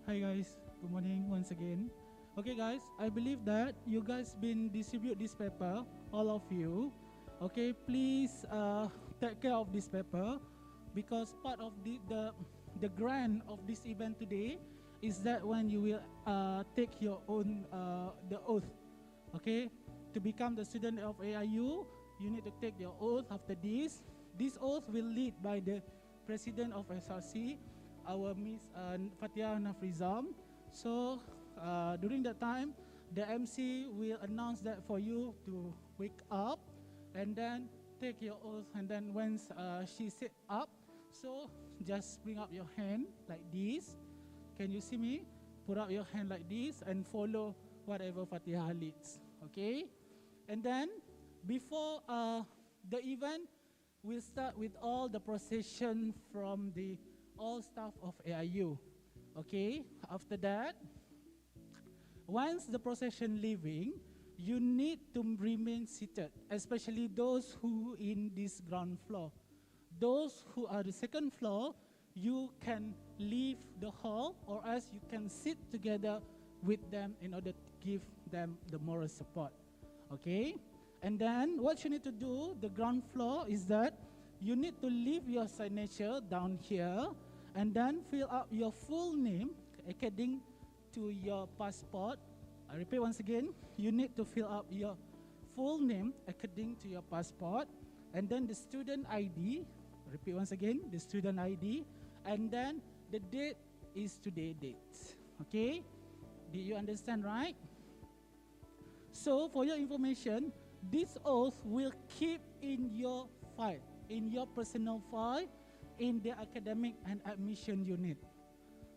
Hi guys, good morning once again. Okay guys, I believe that you guys been distribute this paper, all of you. Okay, please take care of this paper because part of the grant of this event today is that when you will take your own the oath. Okay, to become the student of AIU, you need to take your oath after this. This oath will lead by the president of SRC, our Miss Fatia Nafrizam. So during that time, the MC will announce that for you to wake up and then take your oath. And then once she sit up, so just bring up your hand like this. Can you see me? Put up your hand like this and follow whatever Fatiha leads. Okay? And then before the event, we'll start with all the procession from the all staff of AIU. Okay? After that, once the procession leaving, you need to remain seated, especially those who in this ground floor. Those who are the second floor, you can leave the hall or else you can sit together with them in order to give them the moral support. Okay? And then what you need to do, the ground floor, is that you need to leave your signature down here and then fill up your full name according to your passport. I repeat once again, you need to fill up your full name according to your passport, and then the student ID, repeat once again, the student ID, and then the date is today date. Okay? Did you understand, right? So for your information, this oath will keep in your file, in your personal file, in the academic and admission unit.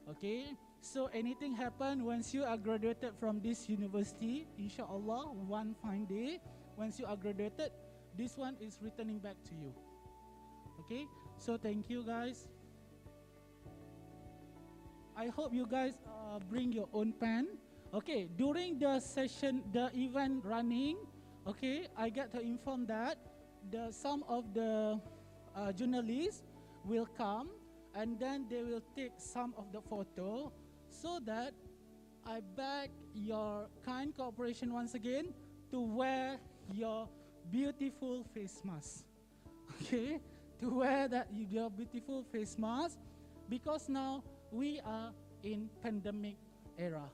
Okay? So anything happen once you are graduated from this university, inshallah, one fine day, once you are graduated, this one is returning back to you. Okay? So thank you guys. I hope you guys bring your own pen. Okay, during the session, the event running, okay, I get to inform that some of the journalists will come and then they will take some of the photo so that I beg your kind cooperation once again to wear your beautiful face mask. Okay, to wear your beautiful face mask because now we are in pandemic era.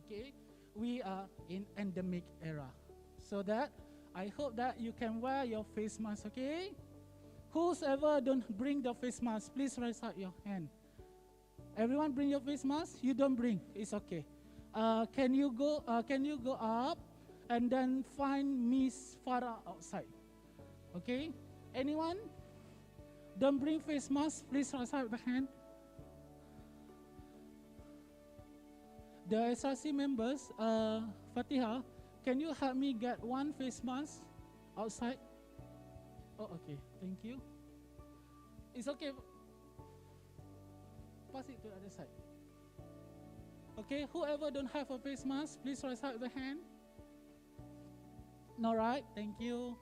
Okay, we are in endemic era. So that I hope that you can wear your face mask. Okay, whosoever don't bring the face mask, please raise up your hand. Everyone bring your face mask. You don't bring, it's okay. Can you go up and then find Miss Farah outside? Okay, anyone don't bring face mask, please raise up the hand. The SRC members, Fatiha, can you help me get one face mask outside? Oh, okay, thank you. It's okay. Pass it to the other side. Okay, whoever don't have a face mask, please raise up the hand. All right, thank you.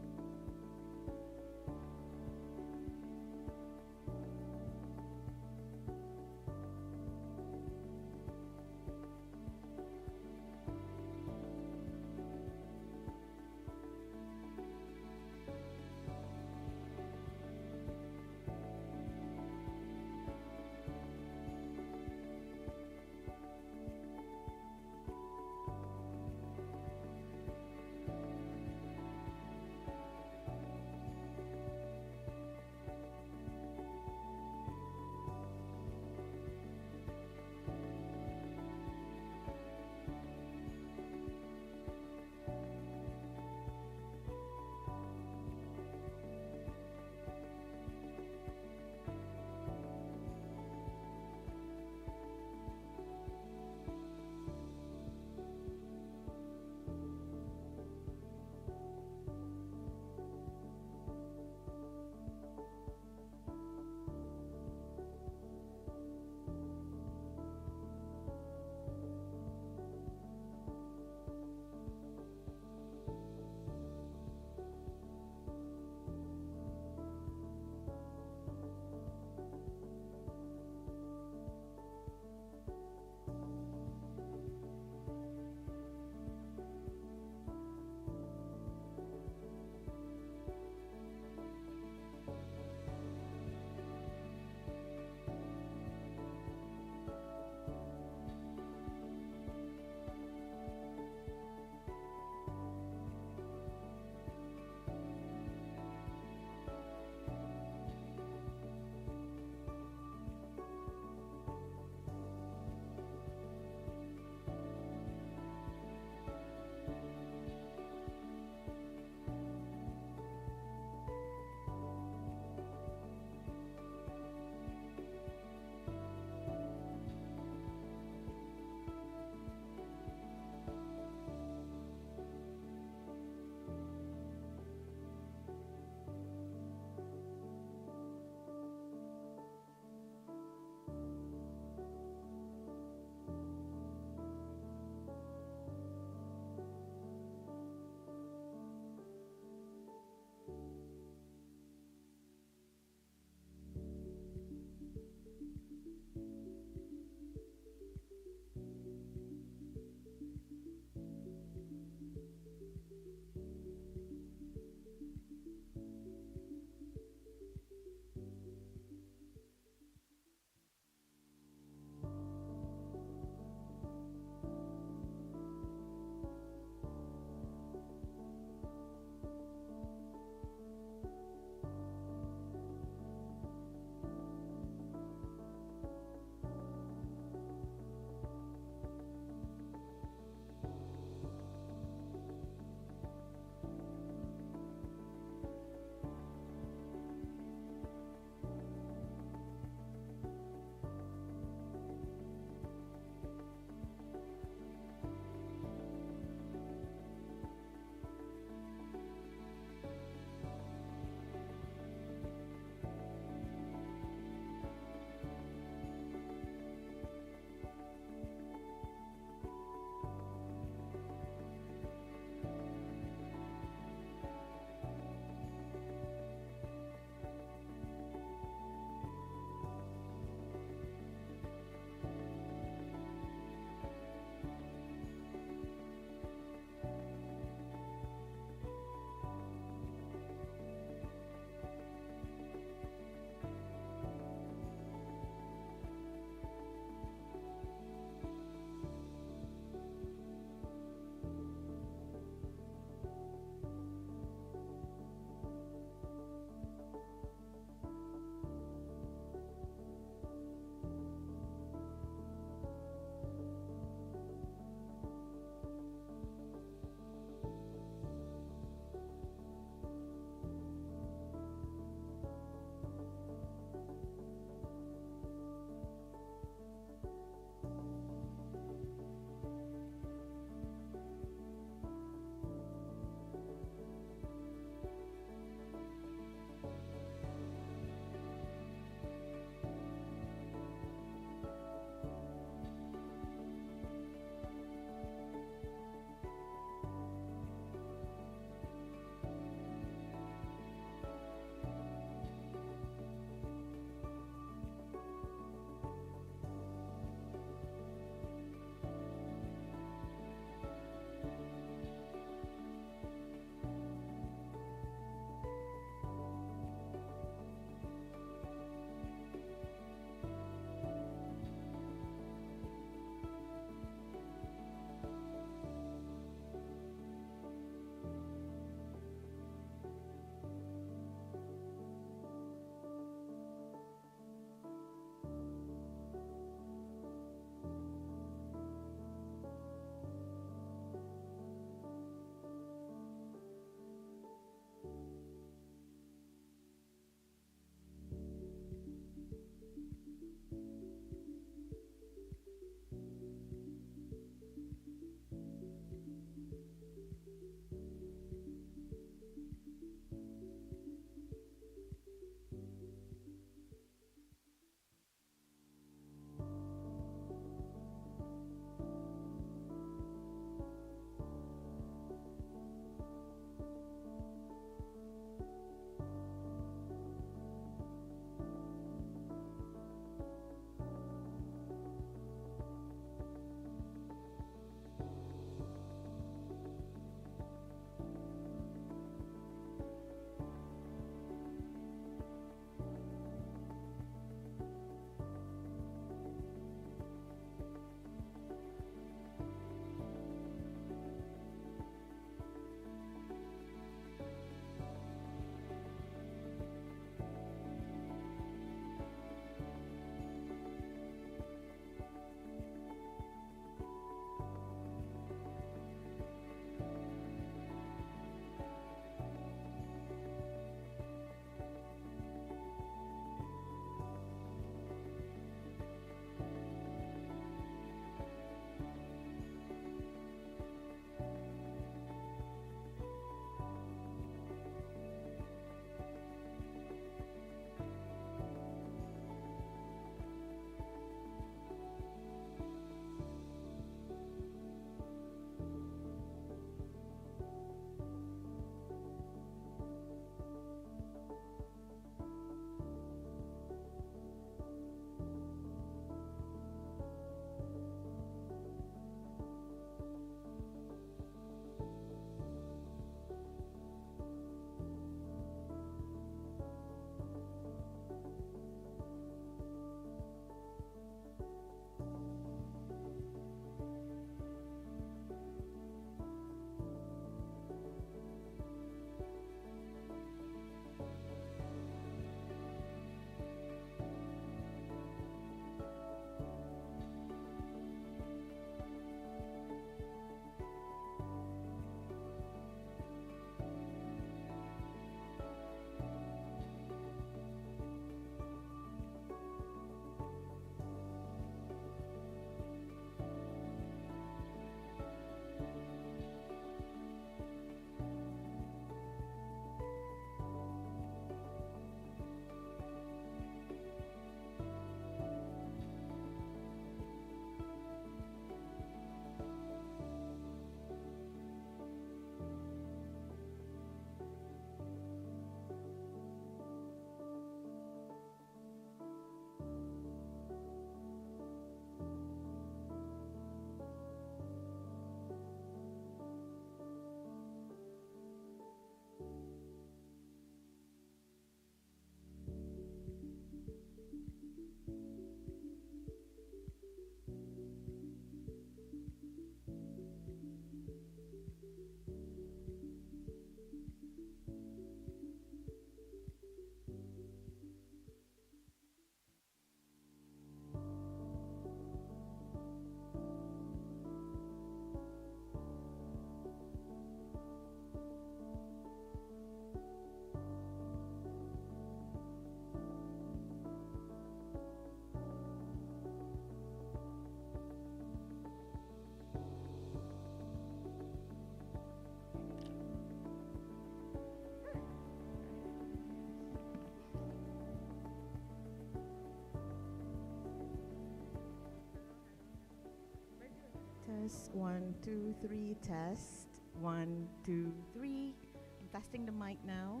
Test, 1, 2, 3, test. 1, 2, 3. I'm testing the mic now.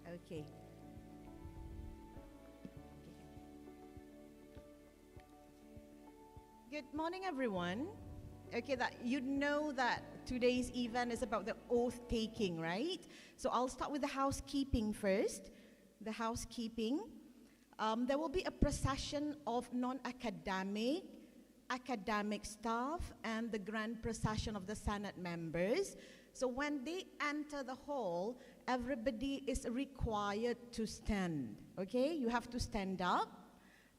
Okay. Good morning, everyone. Okay, that you know that today's event is about the oath taking, right? So I'll start with the housekeeping first. The housekeeping. There will be a procession of non-academic, academic staff, and the grand procession of the Senate members. So when they enter the hall, everybody is required to stand. Okay, you have to stand up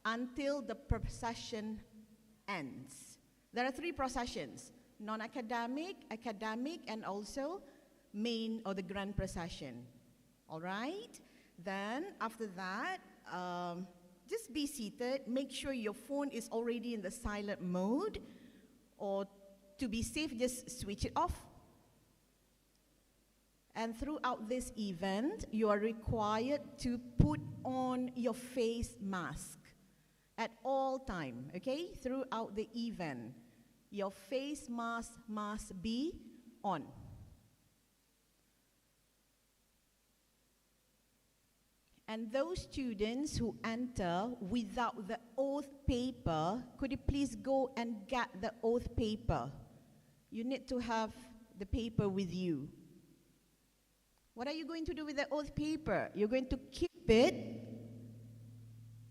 until the procession ends. There are 3 processions: non-academic, academic, and also main or the grand procession. All right? Then after that, just be seated. Make sure your phone is already in the silent mode, or to be safe, just switch it off. And throughout this event, you are required to put on your face mask at all time, okay? Throughout the event, your face mask must be on. And those students who enter without the oath paper, could you please go and get the oath paper? You need to have the paper with you. What are you going to do with the oath paper? You're going to keep it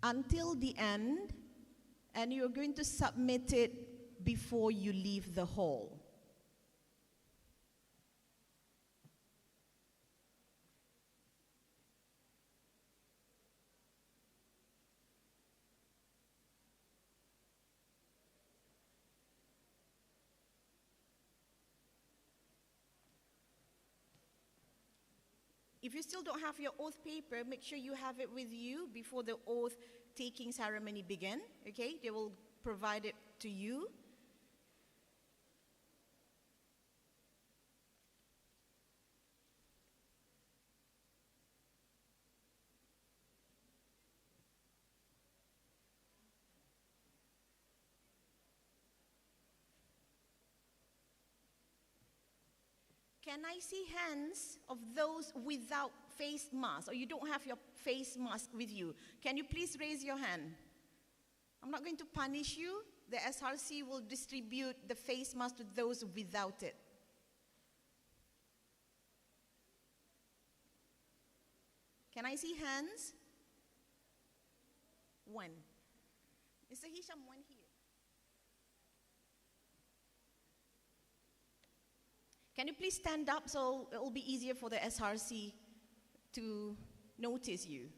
until the end, and you're going to submit it before you leave the hall. If you still don't have your oath paper, make sure you have it with you before the oath taking ceremony begin. Okay, they will provide it to you. Can I see hands of those without face mask, or you don't have your face mask with you? Can you please raise your hand? I'm not going to punish you. The SRC will distribute the face mask to those without it. Can I see hands? 1. Mr. Hisham, 1 here. Can you please stand up so it will be easier for the SRC to notice you?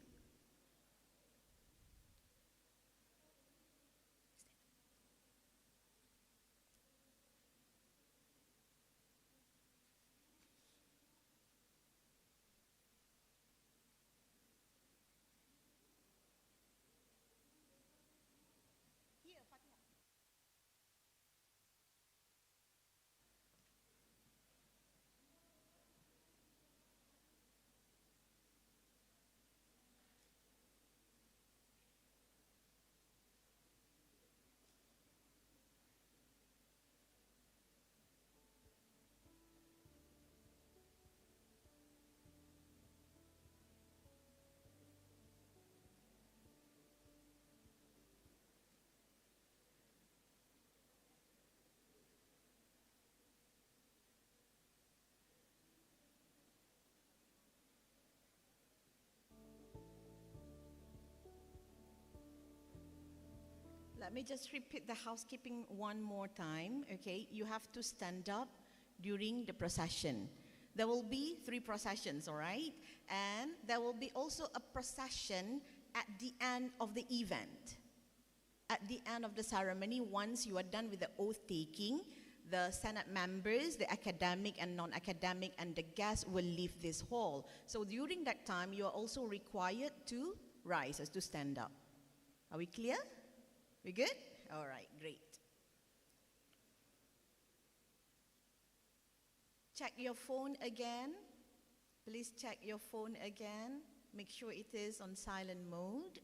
Let me just repeat the housekeeping one more time, okay? You have to stand up during the procession. There will be 3 processions, all right? And there will be also a procession at the end of the event. At the end of the ceremony, once you are done with the oath taking, the Senate members, the academic and non-academic, and the guests will leave this hall. So during that time, you are also required to rise, as to stand up. Are we clear? We good? All right, great. Check your phone again. Please check your phone again. Make sure it is on silent mode.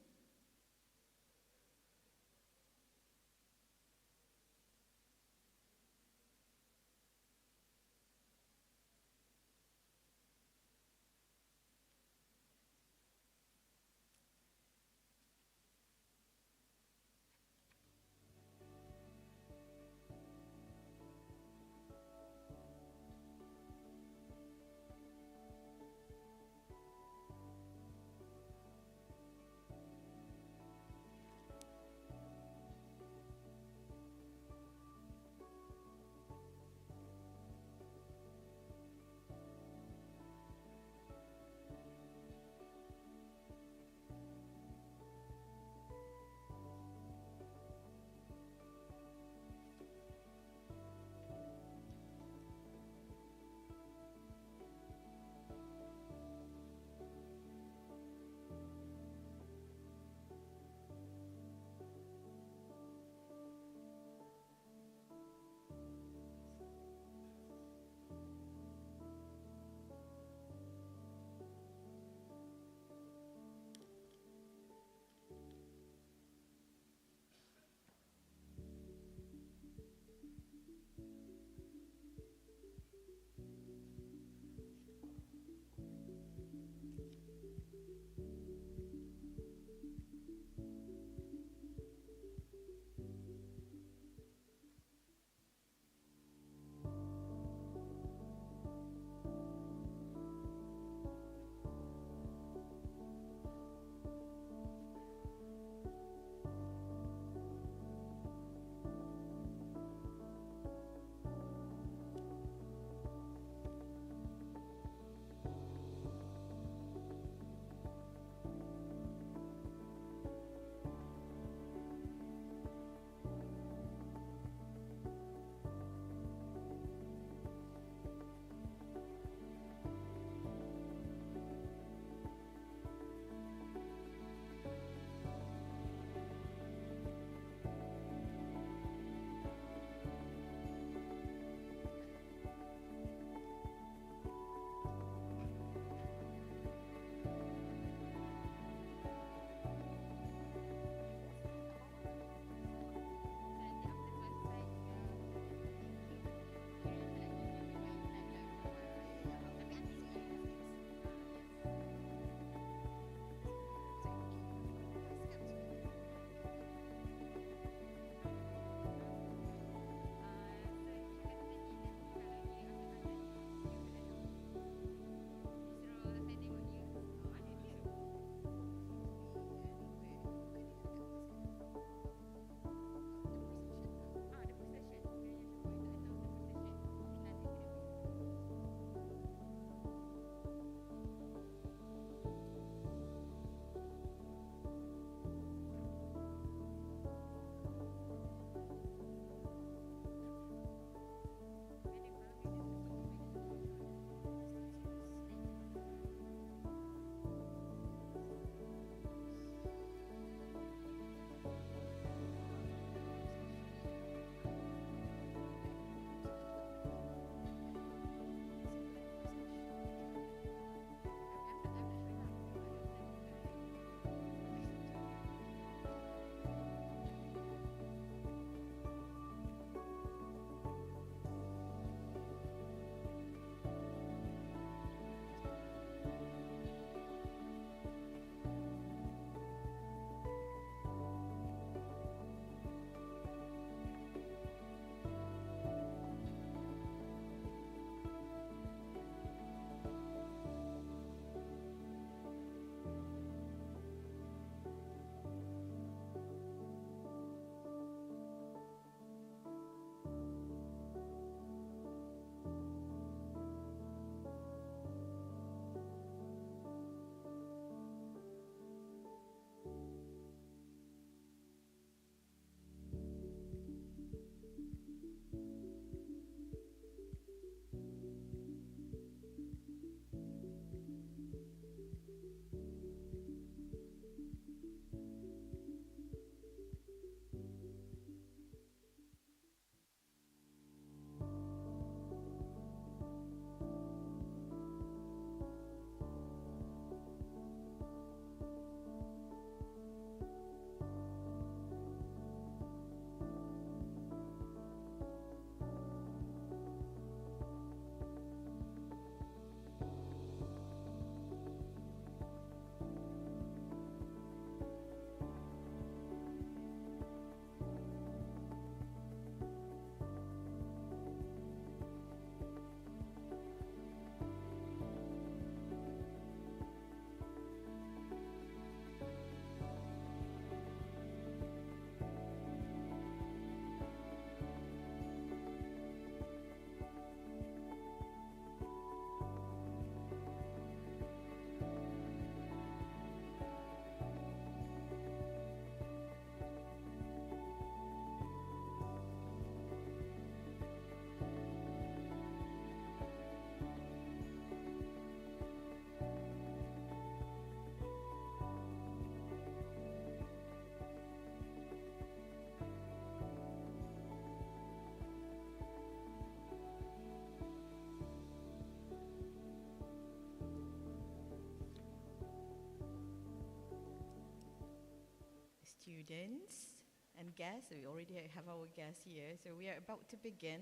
students and guests. We already have our guests here, so we are about to begin.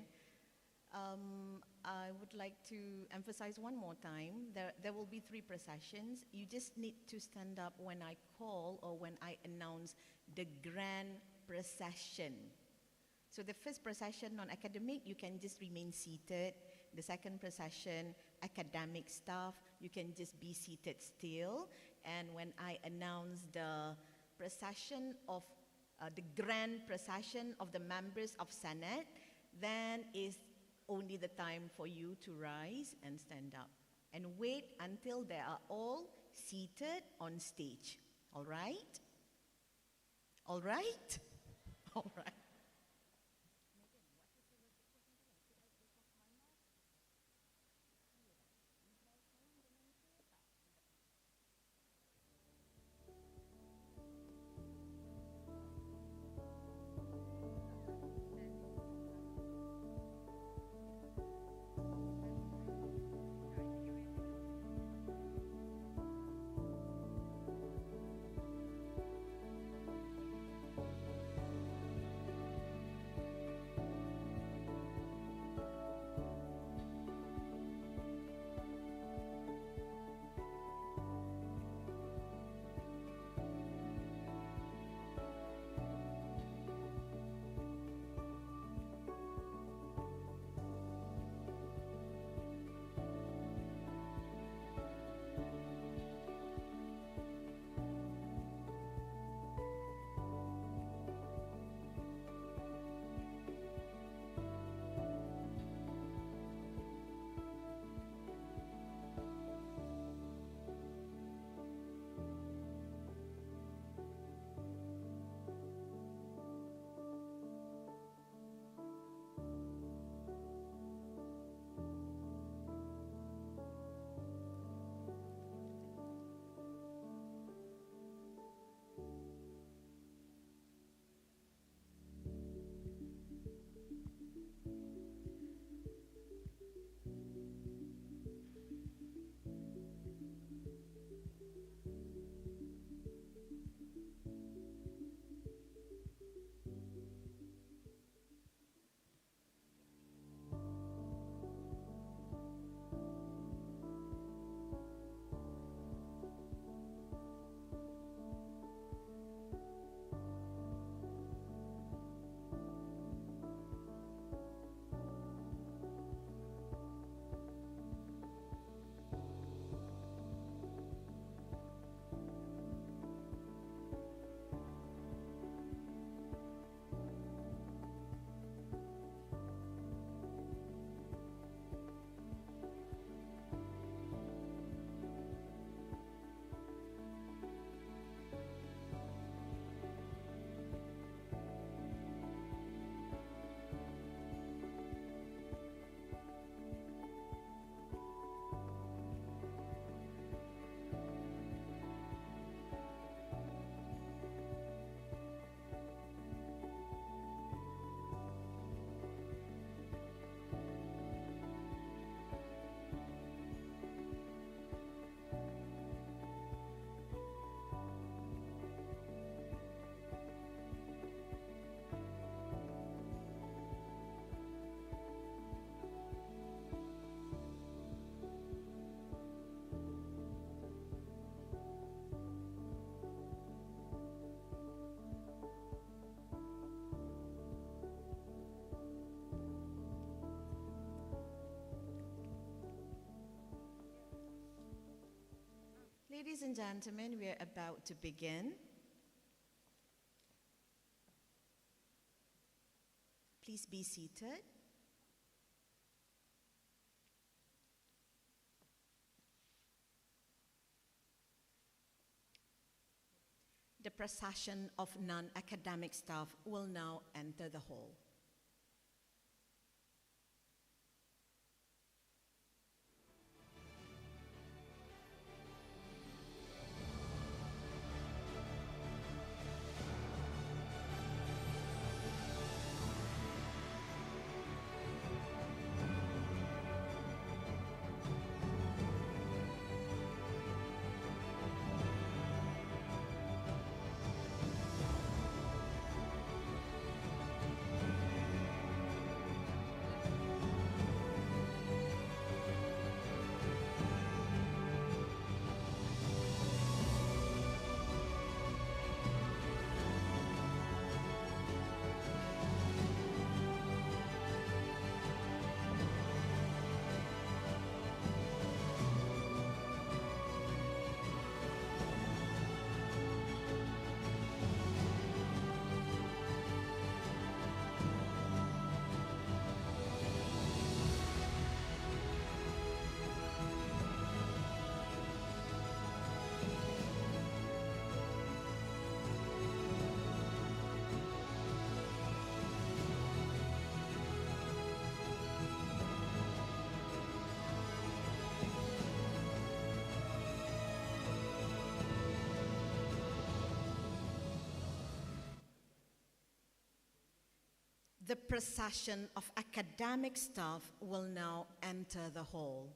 I would like to emphasize one more time, there will be 3 processions. You just need to stand up when I call or when I announce the grand procession. So the first procession, non-academic, you can just remain seated. The second procession, academic staff, you can just be seated still. And when I announce the procession of, the grand procession of the members of Senate, then is only the time for you to rise and stand up. And wait until they are all seated on stage. All right? All right? All right. Ladies and gentlemen, we are about to begin. Please be seated. The procession of non-academic staff will now enter the hall. The procession of academic staff will now enter the hall.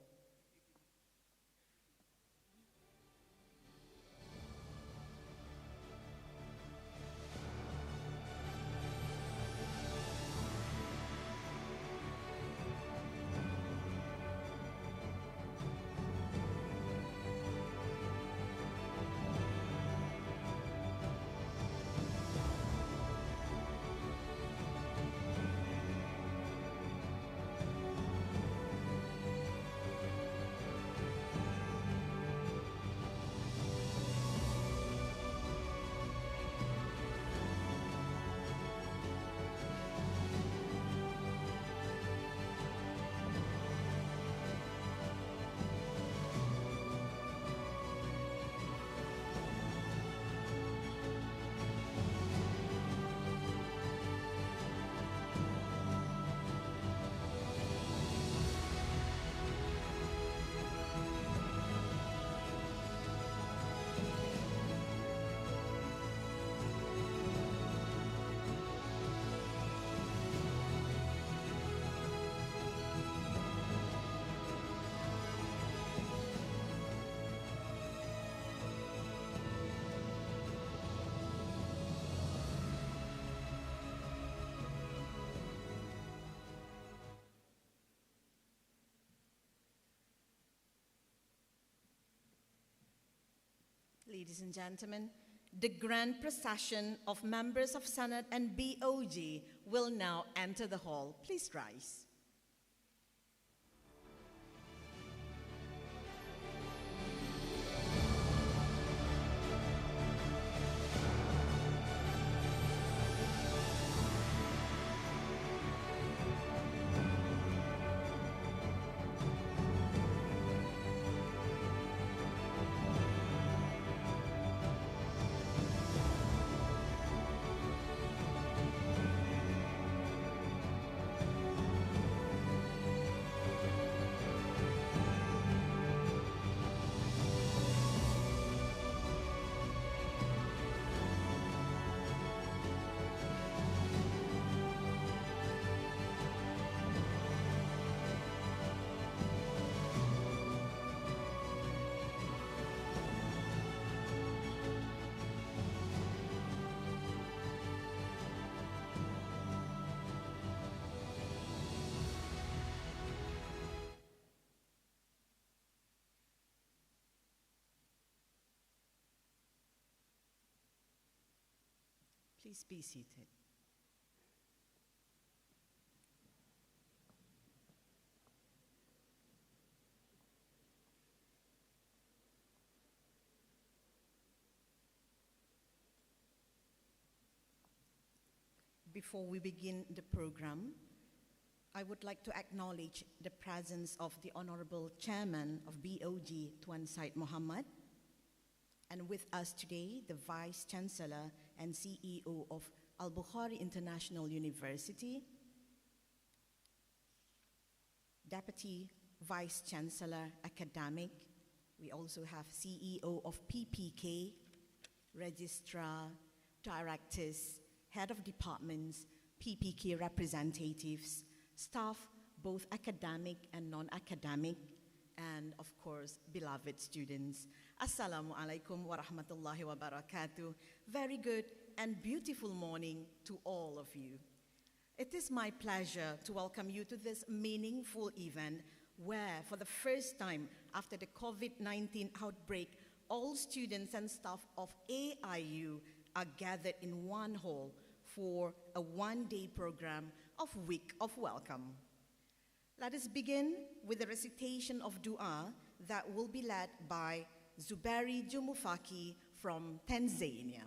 Ladies and gentlemen, the grand procession of members of Senate and BOG will now enter the hall. Please rise. Please be seated. Before we begin the program, I would like to acknowledge the presence of the Honorable Chairman of BOG, Tuan Syed Muhammad, and with us today, the Vice Chancellor and CEO of Al-Bukhari International University, Deputy Vice Chancellor Academic. We also have CEO of PPK, Registrar, Directors, Head of Departments, PPK representatives, staff, both academic and non-academic, and of course, beloved students. Assalamu alaikum wa rahmatullahi wa barakatuh. Very good and beautiful morning to all of you. It is my pleasure to welcome you to this meaningful event where, for the first time after the COVID-19 outbreak, all students and staff of AIU are gathered in one hall for a one-day program of Week of Welcome. Let us begin with a recitation of dua that will be led by Zuberi Jumufaki from Tanzania.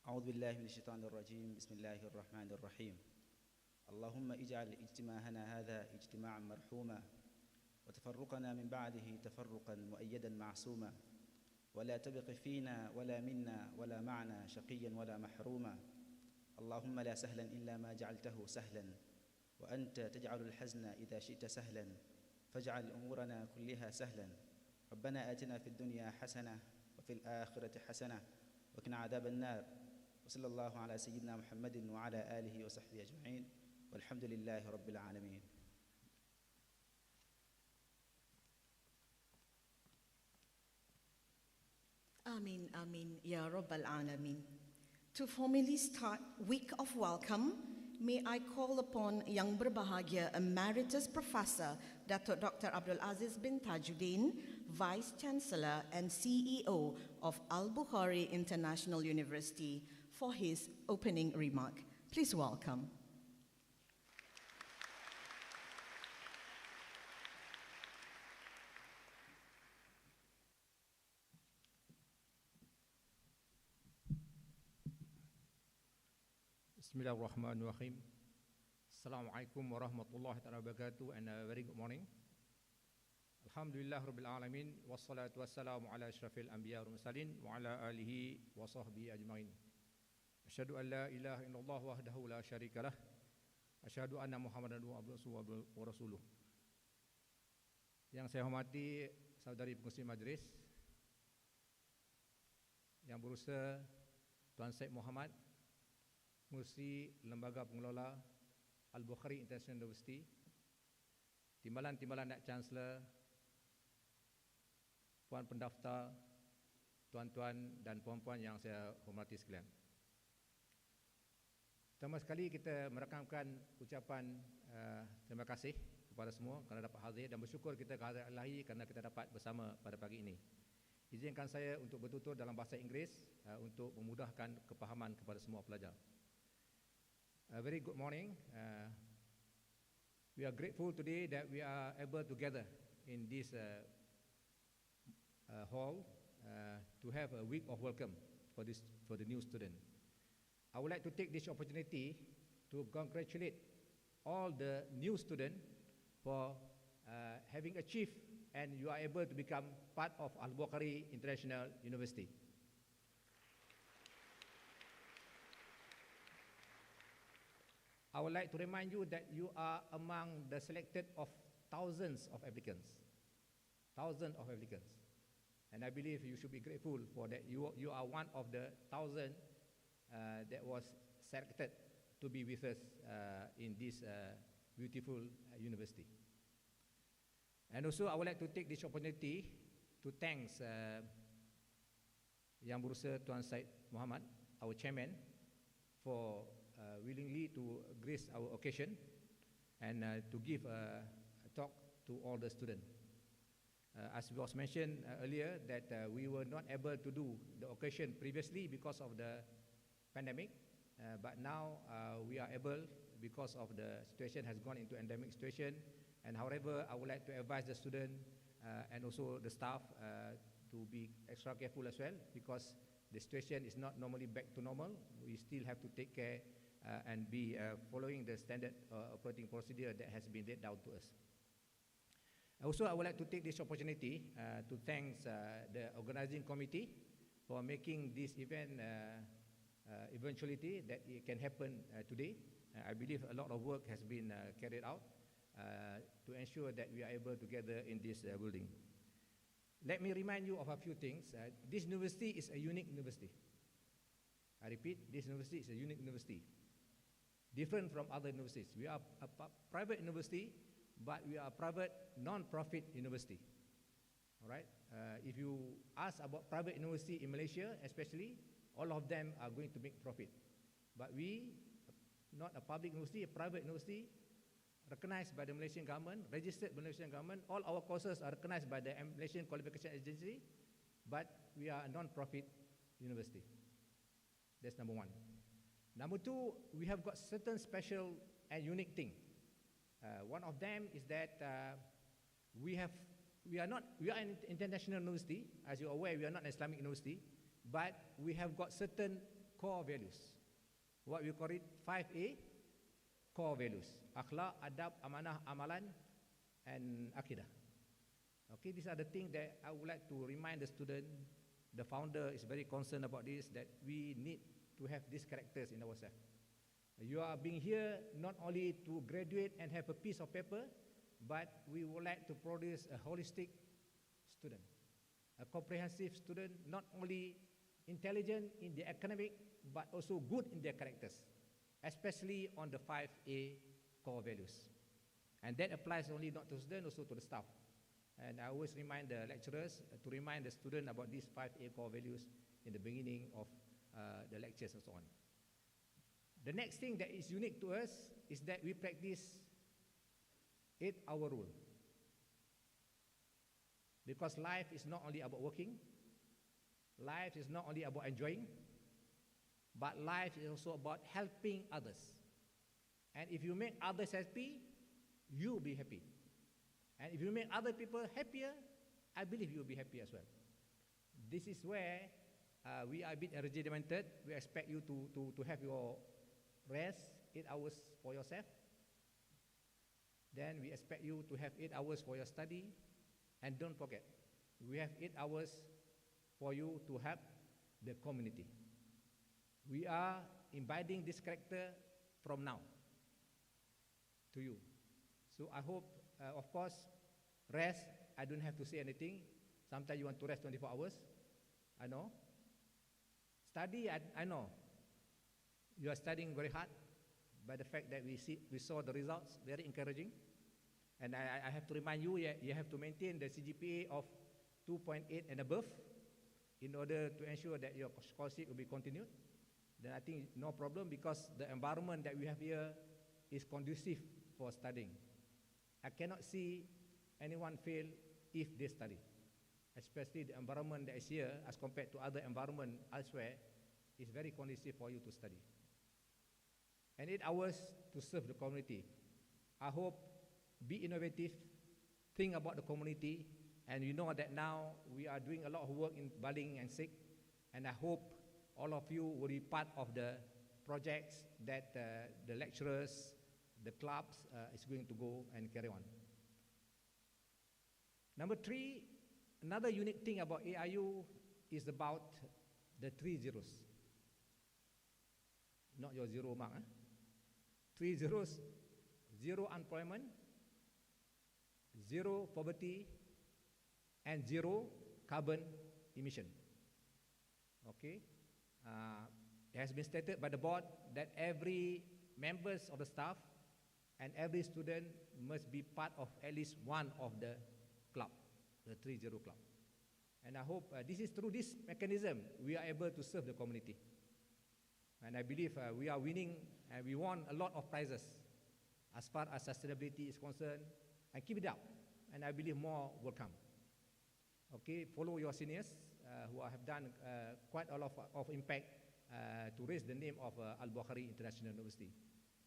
أعوذ بالله من الشيطان الرجيم بسم الله الرحمن الرحيم اللهم اجعل اجتماعنا هذا اجتماعا مرحوما وتفرقنا من بعده تفرقا مؤيدا معصوما ولا تبق فينا ولا منا ولا معنا شقيا ولا محروما اللهم لا سهلا إلا ما جعلته سهلا وأنت تجعل الحزن إذا شئت سهلا فاجعل أمورنا كلها سهلا ربنا آتنا في الدنيا حسنة وفي الآخرة حسنة وقنا عذاب النار وصلى الله على سيدنا محمد وعلى آله وصحبه أجمعين والحمد لله رب العالمين. Amin, Amin, Ya Rabbal Alameen. To formally start Week of Welcome, may I call upon Yang Berbahagia Emeritus Professor Datuk Dr. Abdul Aziz bin Tajuddin, Vice Chancellor and CEO of Al-Bukhari International University, for his opening remark. Please welcome. Bismillahirrahmanirrahim. Assalamualaikum warahmatullahi wabarakatuh and a very good morning. Alhamdulillah Rabbil Alamin wassalatu wassalamu ala asyrafil anbiya wal mursalin wa ala alihi wa sahbihi ajma'in. Asyhadu an la ilaha illallah wahdahu la syarikalah. Asyhadu anna Muhammadan abduhu wa rasuluh. Yang saya hormati saudari pengerusi majlis, yang berusaha Tuan Syed Muhammad, Pengerusi Lembaga Pengelola Al-Bukhari International University, timbalan-timbalan Nak Chancellor, puan pendaftar, tuan-tuan dan puan-puan yang saya hormati sekalian. Pertama sekali kita merakamkan ucapan terima kasih kepada semua kerana dapat hadir dan bersyukur kita kehadiran Ilahi kerana kita dapat bersama pada pagi ini. Izinkan saya untuk bertutur dalam bahasa Inggeris untuk memudahkan kepahaman kepada semua pelajar. A very good morning. We are grateful today that we are able to gather in this hall to have a week of welcome for the new student. I would like to take this opportunity to congratulate all the new students for having achieved and you are able to become part of Al-Bukhari International University. I would like to remind you that you are among the selected of thousands of applicants. Thousands of applicants. And I believe you should be grateful for that. You are one of the 1,000 that was selected to be with us in this beautiful university. And also I would like to take this opportunity to thank Yang Berusaha Tuan Syed Muhammad, our chairman, for willingly to grace our occasion and to give a talk to all the students. As was mentioned earlier that we were not able to do the occasion previously because of the pandemic, but now we are able because of the situation has gone into endemic situation. And however, I would like to advise the student and also the staff to be extra careful as well because the situation is not normally back to normal. We still have to take care and be following the standard operating procedure that has been laid down to us. Also, I would like to take this opportunity to thank the organizing committee for making this event eventuality that it can happen today. I believe a lot of work has been carried out to ensure that we are able to gather in this building. Let me remind you of a few things. This university is a unique university. I repeat, this university is a unique university, different from other universities. We are a private university, but we are a private non-profit university. All right. If you ask about private university in Malaysia, especially, all of them are going to make profit. But we, not a public university, a private university, recognized by the Malaysian government, registered by the Malaysian government. All our courses are recognized by the Malaysian Qualification Agency, but we are a non-profit university. That's number one. Number two, we have got certain special and unique thing. One of them is that we are an international university. As you're aware, we are not an Islamic university, but we have got certain core values. What we call it 5A, core values. Akhlak, adab, amanah, amalan, and akidah. Okay, these are the things that I would like to remind the student. The founder is very concerned about this, that we need to have these characters in ourselves. You are being here not only to graduate and have a piece of paper, but we would like to produce a holistic student. a comprehensive student, not only intelligent in the academic, but also good in their characters, especially on the 5A core values. And that applies only not to students, also to the staff. And I always remind the lecturers to remind the student about these 5A core values in the beginning of the lectures and so on. The next thing that is unique to us is that we practice 8-hour rule. Because life is not only about working, life is not only about enjoying, but life is also about helping others. And if you make others happy, you'll be happy. And if you make other people happier, I believe you'll be happy as well. This is where we are a bit regimented. We expect you to have your rest 8 hours for yourself. Then we expect you to have 8 hours for your study. And don't forget, we have 8 hours for you to help the community. We are imbibing this character from now to you. So I hope, of course, rest, I don't have to say anything. Sometimes you want to rest 24 hours. I know. Study, I know. You are studying very hard. By the fact that we saw the results, very encouraging. And I have to remind you, you have to maintain the CGPA of 2.8 and above in order to ensure that your scholarship will be continued. Then I think no problem, because the environment that we have here is conducive for studying. I cannot see anyone fail if they study, especially the environment that is here as compared to other environment elsewhere is very conducive for you to study. And 8 hours to serve the community. I hope, be innovative, think about the community, and you know that now we are doing a lot of work in Baling and Sik, and I hope all of you will be part of the projects that the lecturers, the clubs is going to go and carry on. Number 3, another unique thing about AIU is about the 3 zeros. Not your zero mark. 3 zeros: 0 unemployment, 0 poverty, and 0 carbon emission. Okay? It has been stated by the board that every members of the staff and every student must be part of at least one of the club, the 3-0 club. And I hope this is through this mechanism we are able to serve the community. And I believe we are winning, and we won a lot of prizes as far as sustainability is concerned. And keep it up, and I believe more will come. Okay, follow your seniors who have done quite a lot of impact to raise the name of Al-Bukhari International University.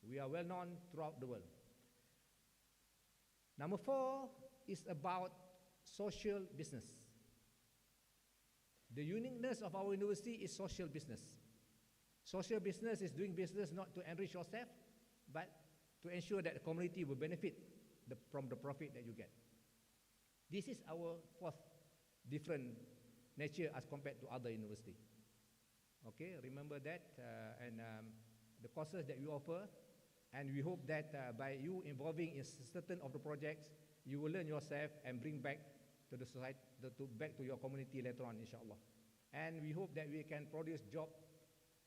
We are well known throughout the world. Number 4 is about social business. The uniqueness of our university is social business. Social business is doing business not to enrich yourself, but to ensure that the community will benefit from the profit that you get. This is our 4th different nature as compared to other universities. Okay, remember that, and the courses that we offer, and we hope that by you involving in certain of the projects, you will learn yourself and bring back to the society, back to your community later on, inshallah. And we hope that we can produce job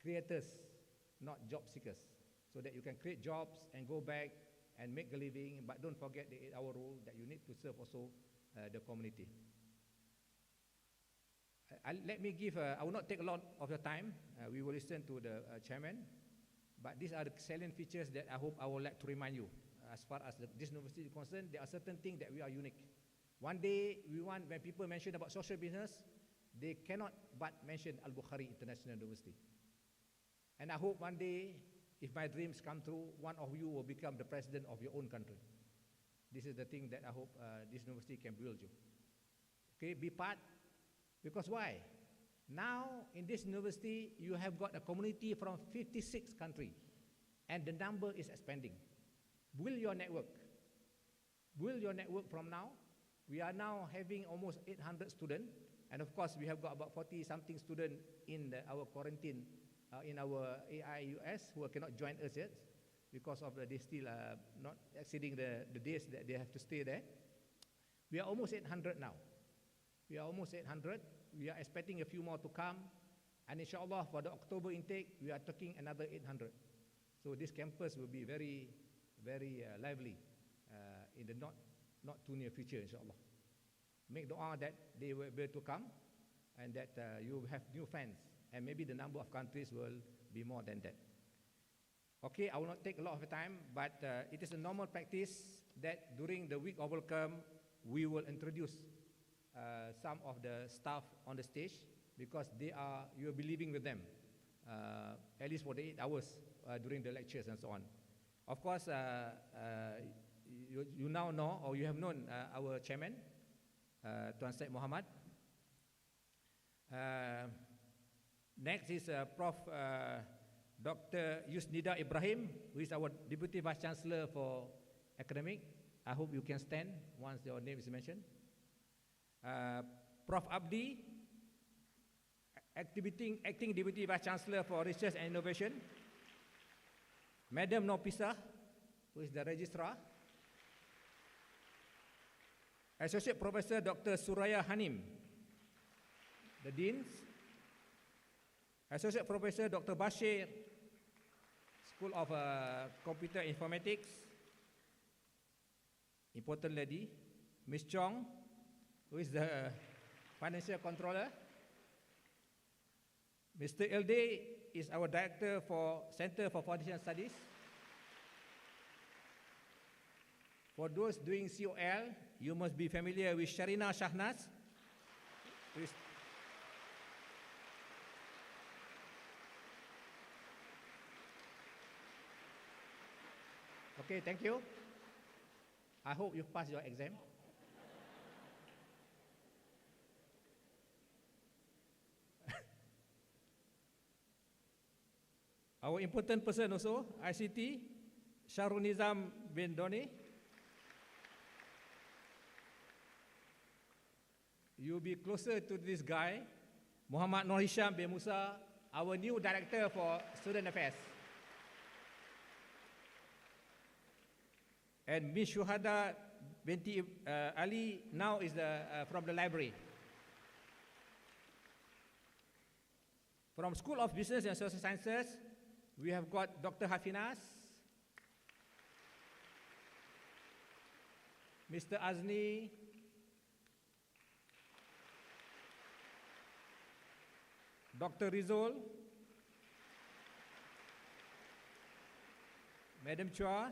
creators, not job seekers, so that you can create jobs and go back and make a living, but don't forget the 8-hour rule that you need to serve also the community. Let me give, I will not take a lot of your time. We will listen to the chairman, but these are the salient features that I hope I would like to remind you. As far as this university is concerned, there are certain things that we are unique. One day, when people mention about social business, they cannot but mention Al-Bukhari International University. And I hope one day, if my dreams come true, one of you will become the president of your own country. This is the thing that I hope this university can build you. Okay, be part. Because why? Now, in this university, you have got a community from 56 countries, and the number is expanding. Build your network. Build your network from now. We are now having almost 800 students, and of course, we have got about 40-something students in our quarantine, in our AIUS, who cannot join us yet, because of they still not exceeding the days that they have to stay there. We are almost 800 now. We are almost 800. We are expecting a few more to come. And inshallah, for the October intake, we are taking another 800. So this campus will be very, very lively in the not too near future, inshallah. Make dua that they will be able to come and that you have new friends. And maybe the number of countries will be more than that. Okay, I will not take a lot of time, but it is a normal practice that during the week of welcome, we will introduce some of the staff on the stage because you will be living with them at least for the 8 hours during the lectures and so on. Of course, you now know or you have known our chairman, Tuan Syed Muhammad. Next is Prof. Dr. Yusnida Ibrahim, who is our Deputy Vice Chancellor for Academic. I hope you can stand once your name is mentioned. Prof. Abdi, Acting Deputy Vice Chancellor for Research and Innovation. Madam Nopisa, who is the Registrar. Associate Professor Dr. Suraya Hanim, the Deans. Associate Professor Dr. Bashir, School of Computer Informatics. Important lady. Ms. Chong, who is the Financial Controller. Mr. Elde is our Director for Center for Foundation Studies. For those doing COL, you must be familiar with Sharina Shahnaz, who is okay, thank you. I hope you pass your exam. Our important person also, ICT, Sharul Nizam bin Doni. You'll be closer to this guy, Muhammad Nur Hisham bin Musa, our new Director for Student Affairs. And Ms. Shuhada binti Ali now is from the library. From School of Business and Social Sciences, we have got Dr. Hafinas, Mr. Azni, Dr. Rizal, Madam Chua,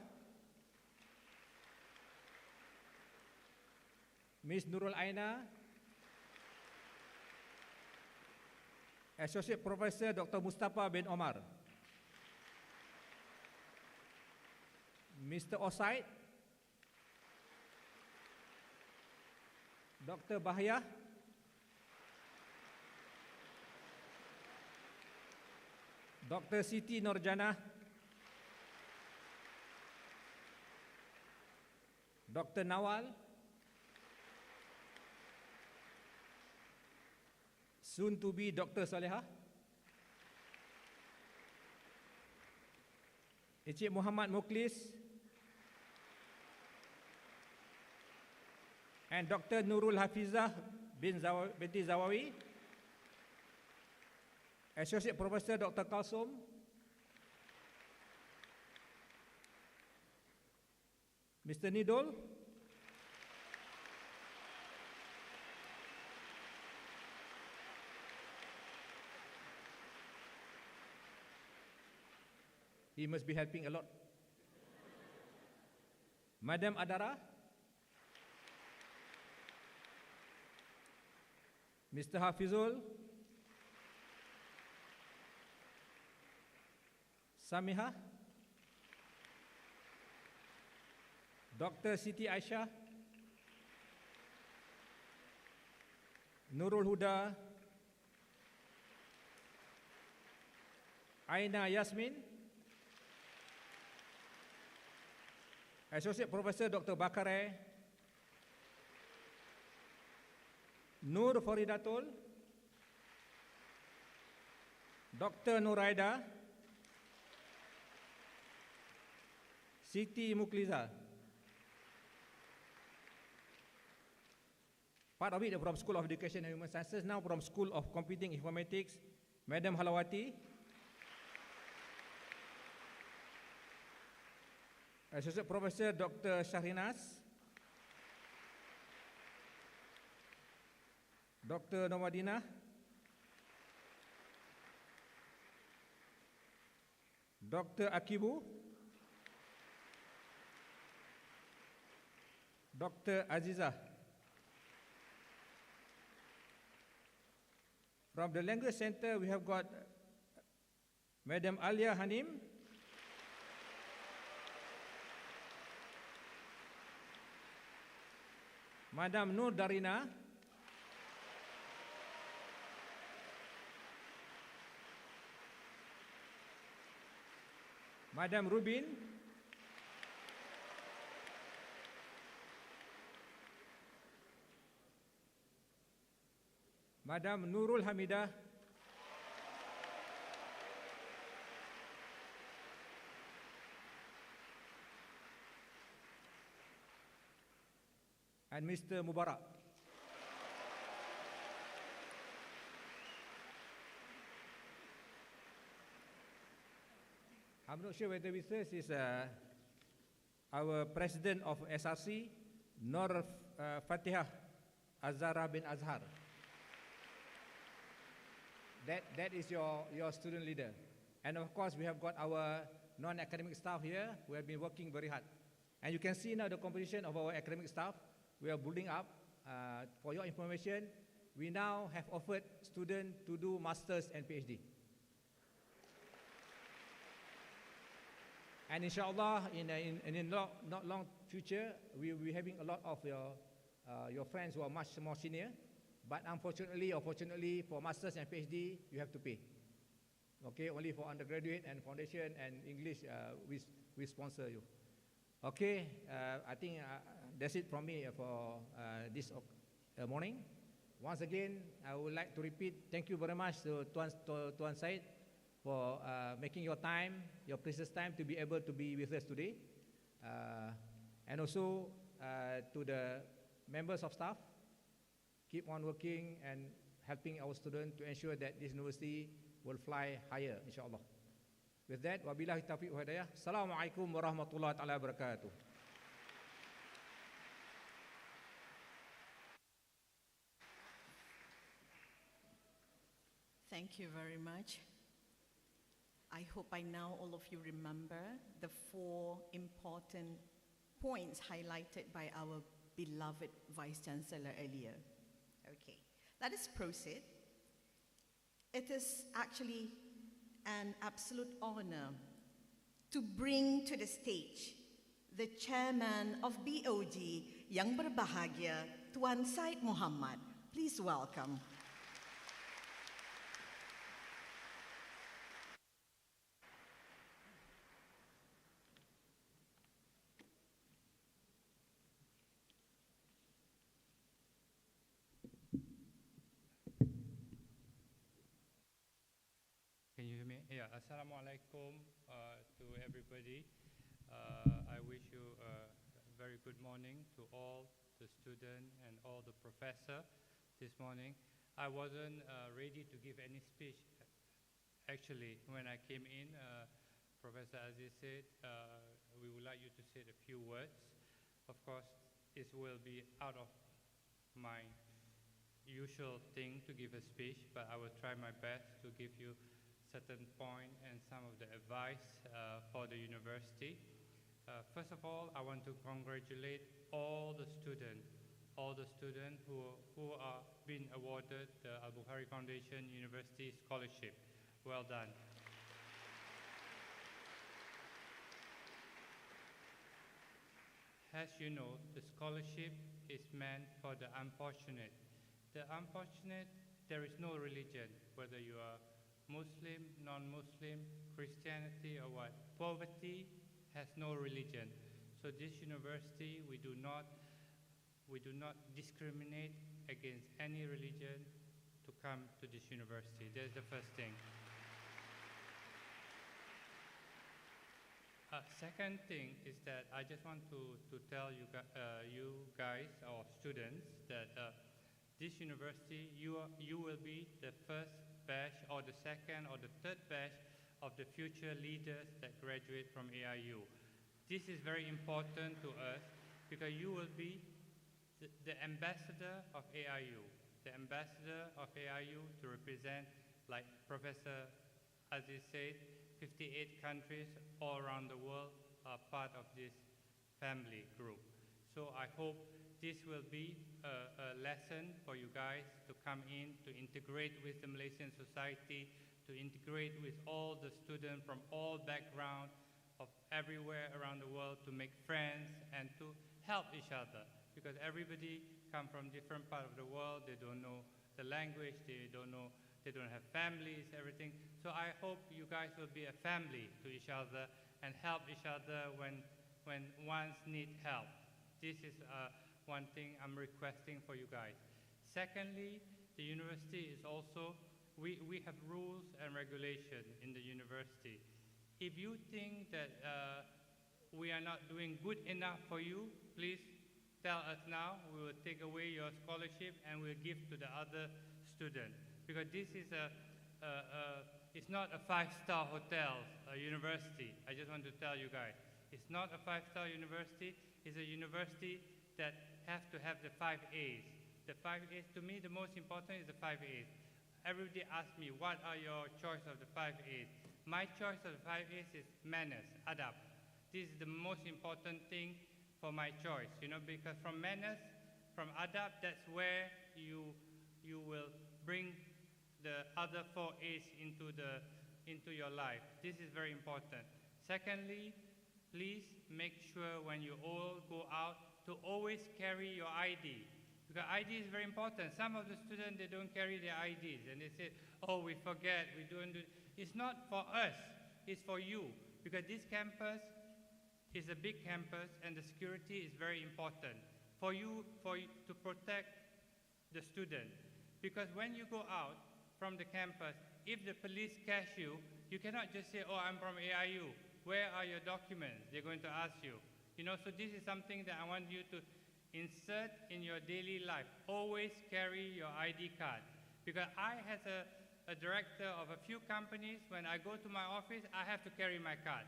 Ms. Nurul Aina, Associate Professor Dr. Mustafa bin Omar, Mr. Osaid, Dr. Bahya, Dr. Siti Nurjana, Dr. Nawal, soon to be Dr. Saleha, Encik Muhammad Muklis, and Dr. Nurul Hafizah binti Zawawi, Associate Professor Dr. Kalsum, Mr. Nidol, he must be helping a lot, Madam Adara, Mr. Hafizul, Samiha, Dr. Siti Aisyah, Nurul Huda, Aina Yasmin, Associate Professor Dr. Bakare, Nur Faridatul, Dr. Nuraida, Siti Mukliza, Part of it from School of Education and Human Sciences, now from School of Computing Informatics, Madam Halawati. Associate Professor Dr. Shahrinas. Dr. Nomadina. Dr. Akibu. Dr. Aziza. From the Language Center, we have got Madam Alia Hanim. Madam Nur Darina. Madam Rubin. Madam Nurul Hamidah. And Mr. Mubarak. I'm not sure whether with us is our president of SRC, Nur Fatihah Azhara bin Azhar. That is your student leader. And of course, we have got our non-academic staff here who have been working very hard. And you can see now the composition of our academic staff. We are building up. For your information, we now have offered students to do masters and PhD. And inshallah, in a not long future, we will be having a lot of your friends who are much more senior. But unfortunately or fortunately, for masters and PhD, you have to pay. Okay, only for undergraduate and foundation and English, we sponsor you. Okay, I think that's it from me for this morning. Once again, I would like to repeat, thank you very much to Tuan Said for making your time, your precious time to be able to be with us today. And also to the members of staff, keep on working and helping our students to ensure that this university will fly higher, insyaAllah. With that, wabillahi taufiq wa hidayah. Assalamualaikum warahmatullahi wabarakatuh. Thank you very much. I hope by now all of you remember the 4 important points highlighted by our beloved Vice Chancellor earlier. Okay, let us proceed. It is actually an absolute honor to bring to the stage the chairman of BOD yang berbahagia, Tuan Said Muhammad. Please welcome. Can you hear me? Yeah, Assalamualaikum to everybody. I wish you a very good morning to all the students and all the professor this morning. I wasn't ready to give any speech. Actually, when I came in, Professor Aziz said, we would like you to say a few words. Of course, this will be out of my usual thing to give a speech, but I will try my best to give you certain point and some of the advice for the university. First of all, I want to congratulate all the students who are being awarded the Al-Bukhari Foundation University Scholarship. Well done. As you know, the scholarship is meant for the unfortunate. The unfortunate, there is no religion, whether you are Muslim, non-Muslim, Christianity or what. Poverty has no religion. So this university, we do not discriminate against any religion to come to this university. That's the first thing. Second thing is that I just want to tell you guys, our students, that this university, you will be the first batch or the second or the third batch of the future leaders that graduate from AIU. This is very important to us because you will be the ambassador of AIU, the ambassador of AIU to represent, like Professor Aziz said, 58 countries all around the world are part of this family group. So I hope this will be a lesson for you guys to come in, to integrate with the Malaysian society, to integrate with all the students from all backgrounds of everywhere around the world, to make friends and to help each other. Because everybody come from different part of the world, they don't know the language, they don't have families, everything. So I hope you guys will be a family to each other and help each other when ones need help. This is one thing I'm requesting for you guys. Secondly, the university is also, we have rules and regulation in the university. If you think that we are not doing good enough for you, please tell us now. We will take away your scholarship and we'll give to the other student. Because this is it's not a five-star hotel, a university. I just want to tell you guys. It's not a five-star university. It's a university that has to have the 5 A's. The 5 A's, to me, the most important is the 5 A's. Everybody asks me, what are your choice of the 5 A's? My choice of the 5 A's is manners, adab. This is the most important thing for my choice, you know, because from manners, from adab, that's where you will bring the other 4 A's into your life. This is very important. Secondly, please make sure when you all go out to always carry your ID. Because ID is very important. Some of the students, they don't carry their IDs and they say, oh, we forget, we don't do. It's not for us, it's for you. Because this campus is a big campus and the security is very important for you to protect the student. Because when you go out from the campus, if the police catch you, you cannot just say, oh, I'm from AIU. Where are your documents? They're going to ask you. You know, so this is something that I want you to insert in your daily life. Always carry your ID card. Because I, as a director of a few companies, when I go to my office, I have to carry my card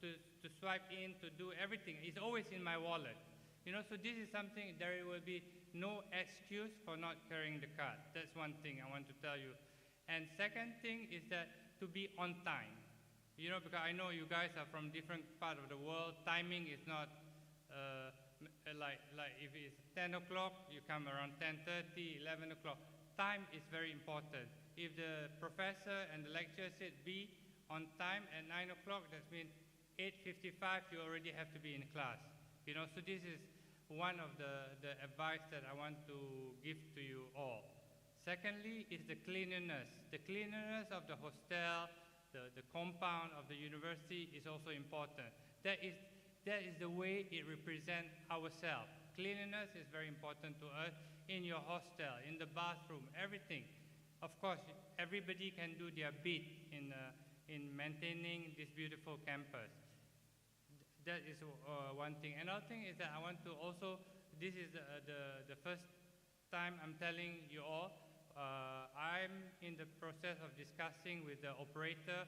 to swipe in, to do everything. It's always in my wallet. You know, so this is something, there will be no excuse for not carrying the card. That's one thing I want to tell you. And second thing is that to be on time. You know, because I know you guys are from different part of the world. Timing is not like if it's 10 o'clock, you come around 10:30, 11 o'clock. Time is very important. If the professor and the lecturer said be on time at 9 o'clock, that means 8:55 you already have to be in class. You know, so this is one of the advice that I want to give to you all. Secondly is the cleanliness. The cleanliness of the hostel, the compound of the university is also important. That is the way it represents ourselves. Cleanliness is very important to us in your hostel, in the bathroom, everything. Of course, everybody can do their bit in maintaining this beautiful campus. That is one thing. Another thing is that I want to also, this is the first time I'm telling you all, I'm in the process of discussing with the operator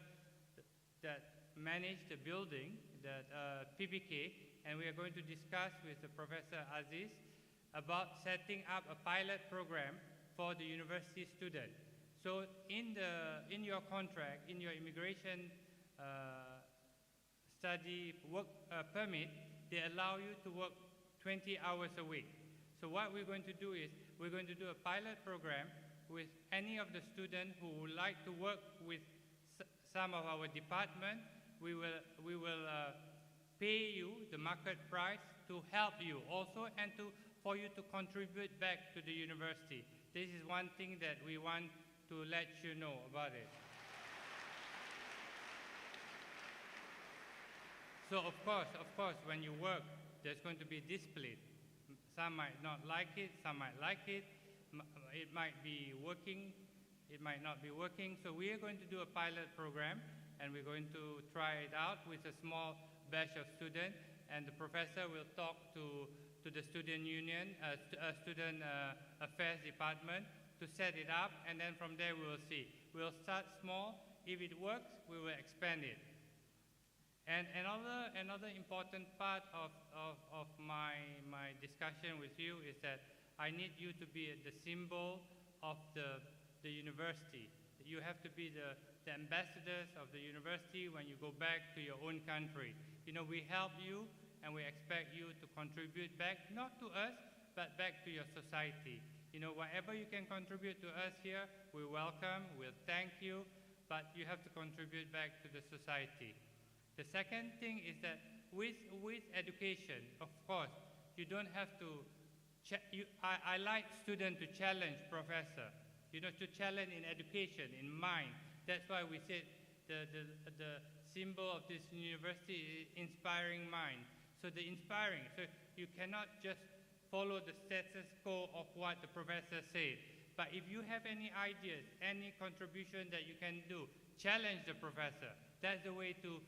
that managed the building, that PBK, and we are going to discuss with the Professor Aziz about setting up a pilot program for the university student. So in your contract, in your immigration study work permit, they allow you to work 20 hours a week. So what we're going to do is, we're going to do a pilot program with any of the students who would like to work with some of our department. We will pay you the market price to help you also and for you to contribute back to the university. This is one thing that we want to let you know about it. So of course, when you work, there's going to be discipline. Some might not like it, some might like it. It might be working, it might not be working. So we are going to do a pilot program and we're going to try it out with a small batch of students, and the professor will talk to the student union, student affairs department to set it up, and then from there we will see. We'll start small. If it works, we will expand it. And another important part of my discussion with you is that I need you to be the symbol of the university. You have to be the ambassadors of the university when you go back to your own country. You know, we help you and we expect you to contribute back, not to us, but back to your society. You know, whatever you can contribute to us here, we welcome, we'll thank you, but you have to contribute back to the society. The second thing is that with education, of course, you don't have to, I like students to challenge professor, you know, to challenge in education, in mind. That's why we said the symbol of this university is inspiring mind. So the inspiring, so you cannot just follow the status quo of what the professor said. But if you have any ideas, any contribution that you can do, challenge the professor. That's the way to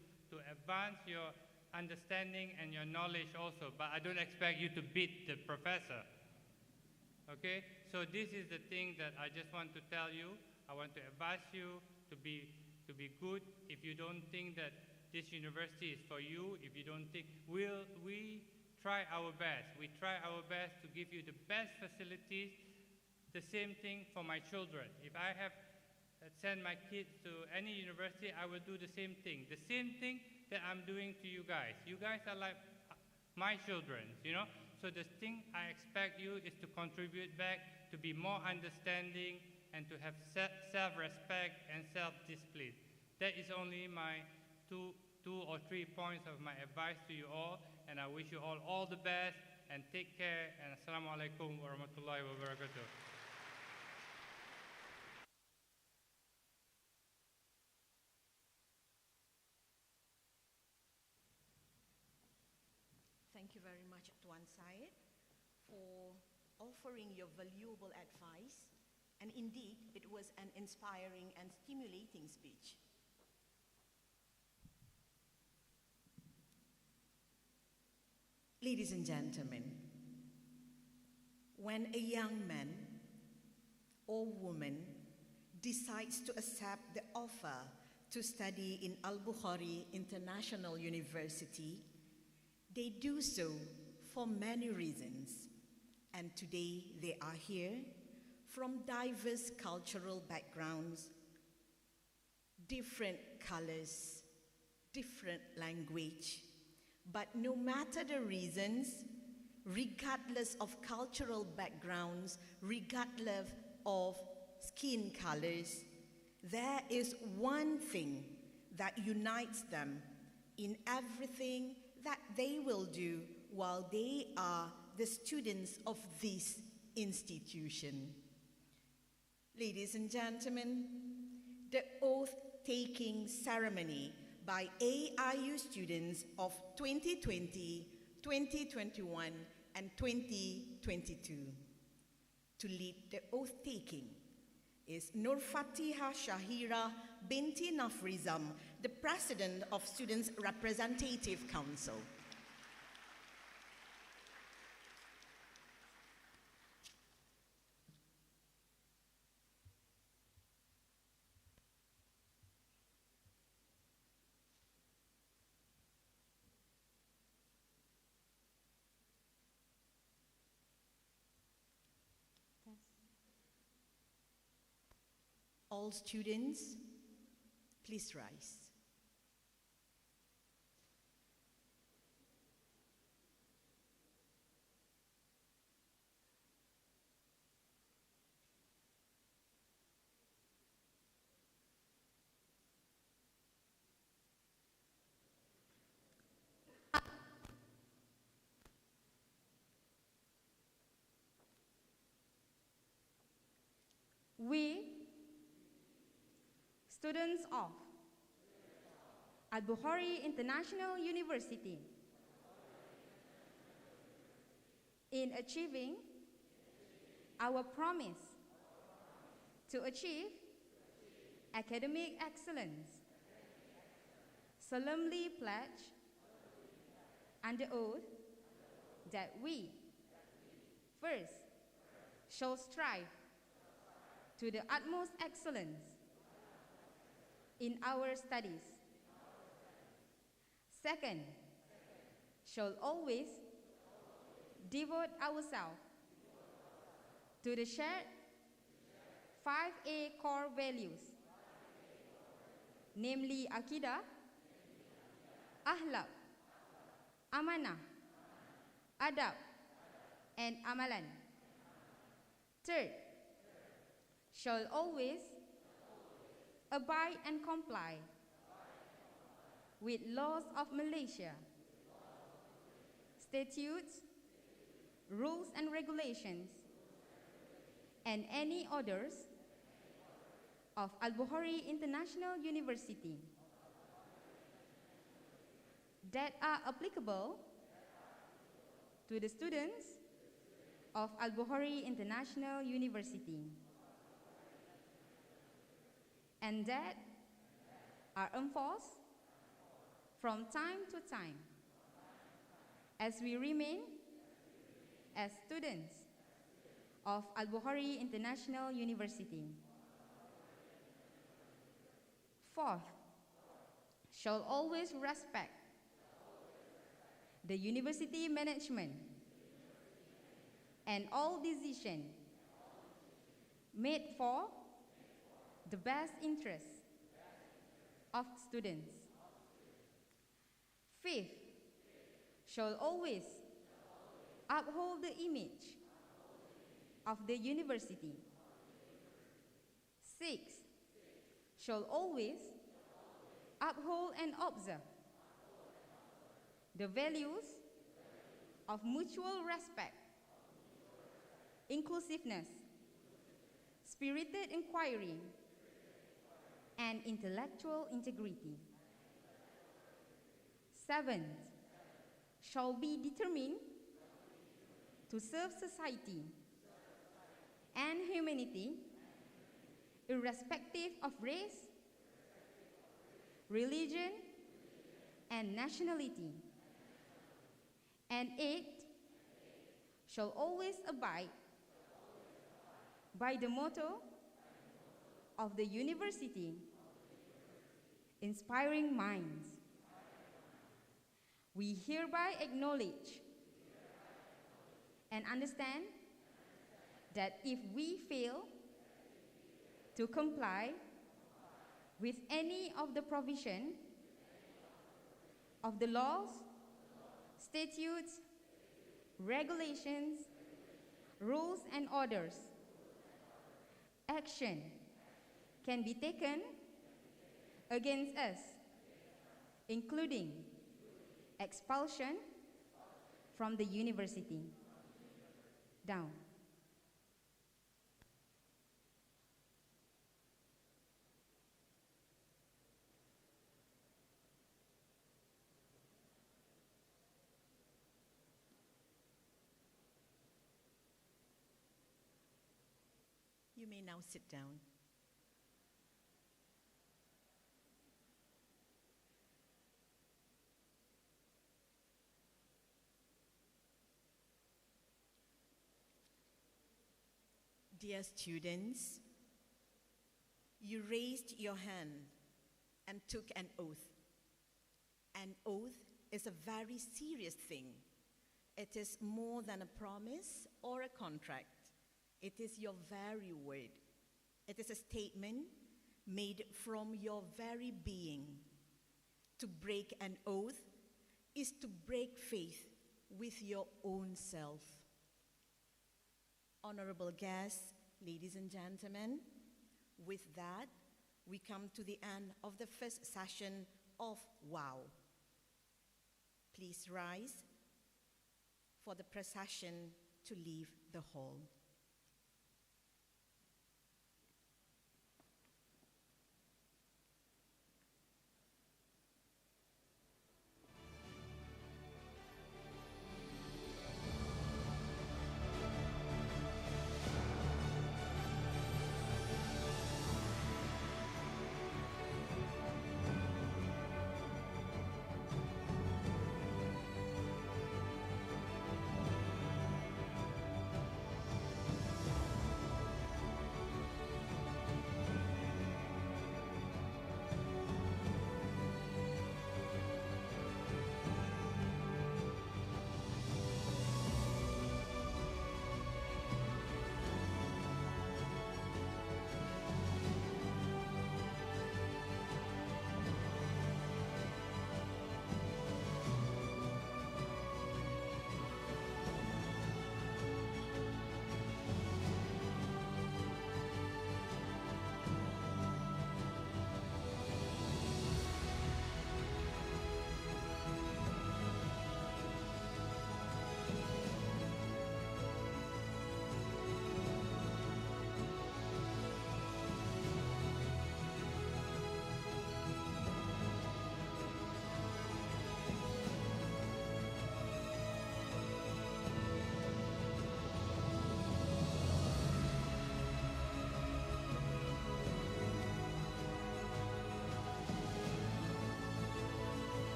advance your understanding and your knowledge also. But I don't expect you to beat the professor. Okay? So this is the thing that I just want to tell you. I want to advise you to be good. If you don't think that this university is for you, if you don't think, we try our best. We try our best to give you the best facilities. The same thing for my children. If I have send my kids to any university, I will do the same thing. The same thing that I'm doing to you guys. You guys are like my children, you know? So the thing I expect you is to contribute back, to be more understanding, and to have self-respect and self-discipline. That is only my two or three points of my advice to you all, and I wish you all the best, and take care, and Assalamu alaikum wa rahmatullahi wa barakatuh. Thank you very much, Tuan Syed, for offering your valuable advice. And indeed, it was an inspiring and stimulating speech. Ladies and gentlemen, when a young man or woman decides to accept the offer to study in Al-Bukhari International University, they do so for many reasons, and today they are here from diverse cultural backgrounds, different colors, different language. But no matter the reasons, regardless of cultural backgrounds, regardless of skin colors, there is one thing that unites them in everything that they will do while they are the students of this institution. Ladies and gentlemen, the oath-taking ceremony by AIU students of 2020, 2021, and 2022. To lead the oath-taking is Nur Fatiha Shahira Binti Nafrizam, the President of Students' Representative Council. All students, please rise. We, students of Al-Bukhari International University, in achieving our promise to achieve academic excellence, solemnly pledge under oath that we First, shall strive to the utmost excellence in our studies. Second, shall always devote ourselves to the shared 5A core values, namely Akidah, Akhlak, Amanah, Adab, and Amalan. Third, shall always abide and comply with laws of Malaysia, statutes, rules and regulations, and any orders of Al-Bukhari International University that are applicable to the students of Al-Bukhari International University and that are enforced from time to time as we remain as students of Al-Bukhari International University. Fourth, shall always respect the university management and all decisions made for the best interests of students. Fifth, shall always uphold the image of the university. Sixth, shall always uphold and observe the values of mutual respect, inclusiveness, spirited inquiry, and intellectual integrity. Seventh, shall be determined to serve society and humanity irrespective of race, religion, and nationality. And eighth, shall always abide by the motto of the university, inspiring minds. We hereby acknowledge and understand that if we fail to comply with any of the provision of the laws, statutes, regulations, rules, and orders, action can be taken against us, including expulsion from the university. Down. You may now sit down. Dear students, you raised your hand and took an oath. An oath is a very serious thing. It is more than a promise or a contract. It is your very word. It is a statement made from your very being. To break an oath is to break faith with your own self. Honorable guests, ladies and gentlemen, with that, we come to the end of the first session of WoW. Please rise for the procession to leave the hall.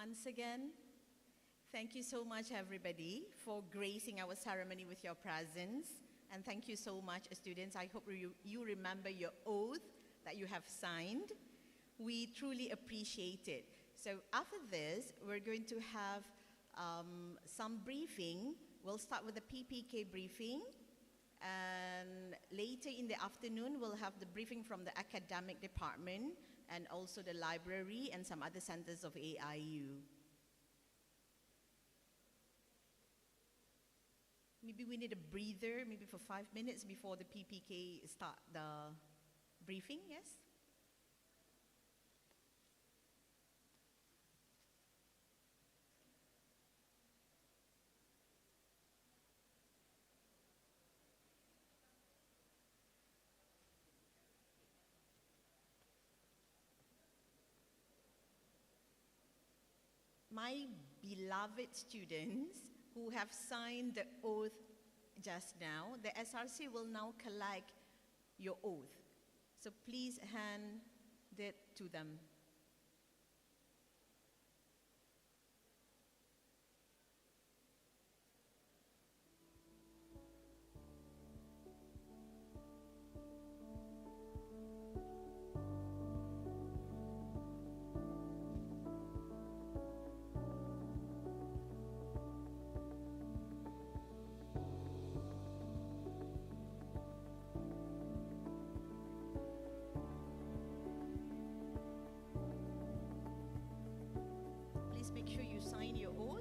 once again. Thank you so much, everybody, for gracing our ceremony with your presence. And thank you so much, students. I hope you remember your oath that you have signed. We truly appreciate it. So after this, we're going to have some briefing. We'll start with the PPK briefing. And later in the afternoon, we'll have the briefing from the academic department and also the library and some other centers of AIU. Maybe we need a breather, maybe for 5 minutes before the PPK start the briefing, yes? My beloved students who have signed the oath just now, the SRC will now collect your oath. So please hand it to them. Please make sure you sign your oath.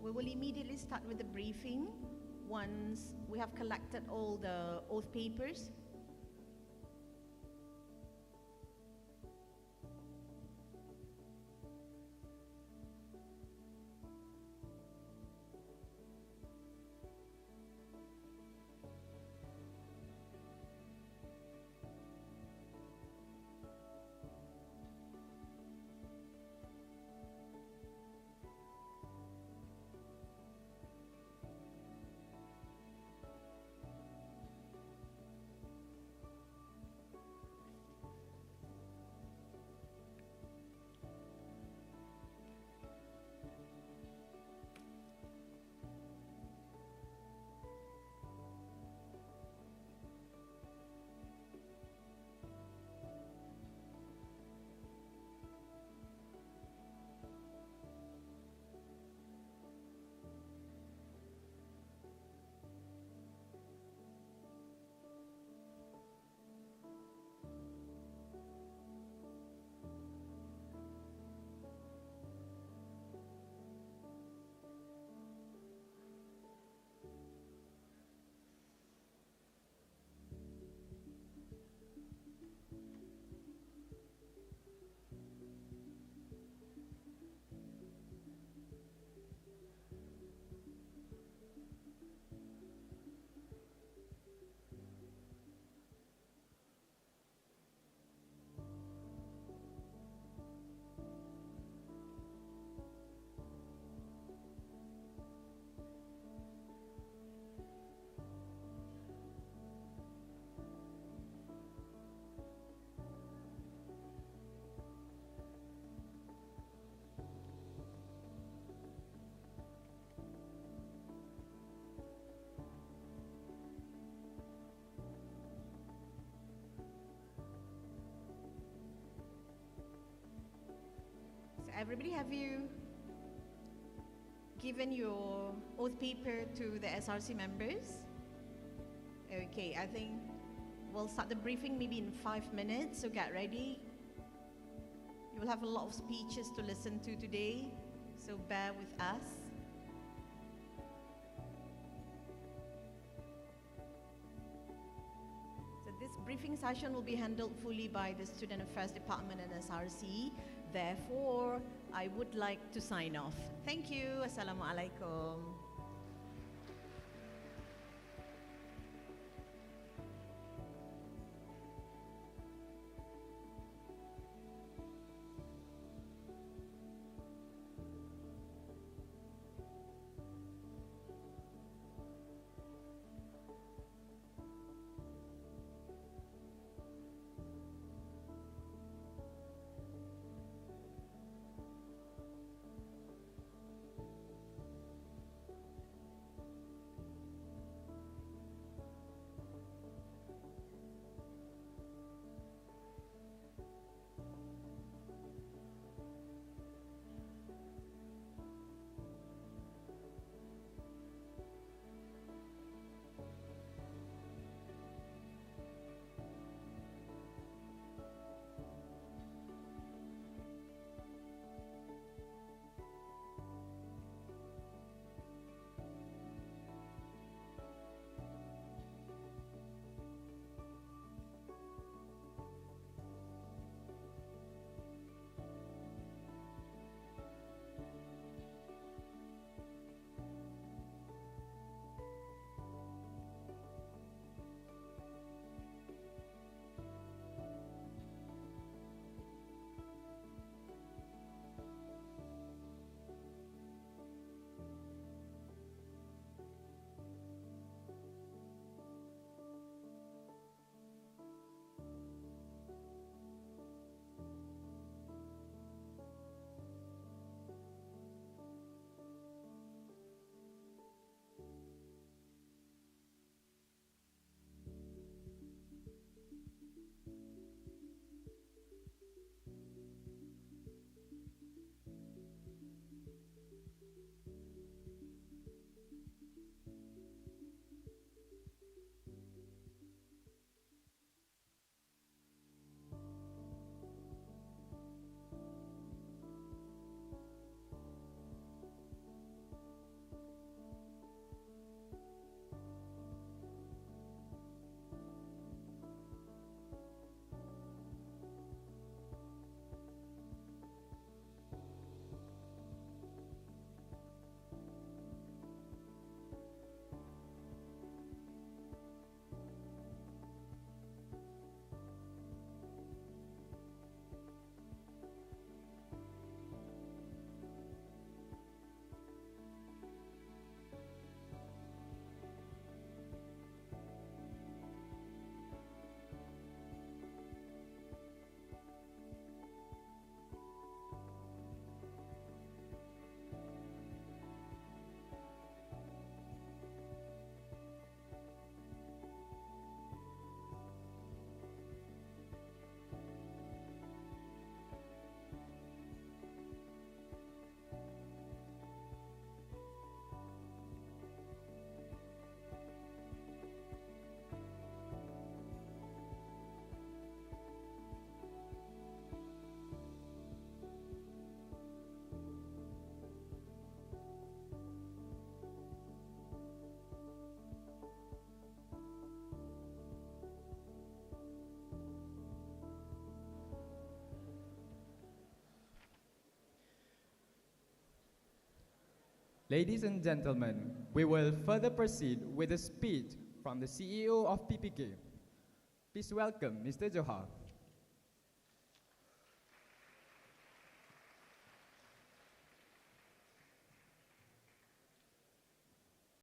We will immediately start with the briefing once we have collected all the oath papers. everybody, have you given your oath paper to the SRC members? Okay, I think we'll start the briefing maybe in 5 minutes, so get ready. You will have a lot of speeches to listen to today, so bear with us. So this briefing session will be handled fully by the Student Affairs Department and SRC. Therefore, I would like to sign off. Thank you. Assalamualaikum. Ladies and gentlemen, we will further proceed with a speech from the CEO of PPK. Please welcome Mr. Johar.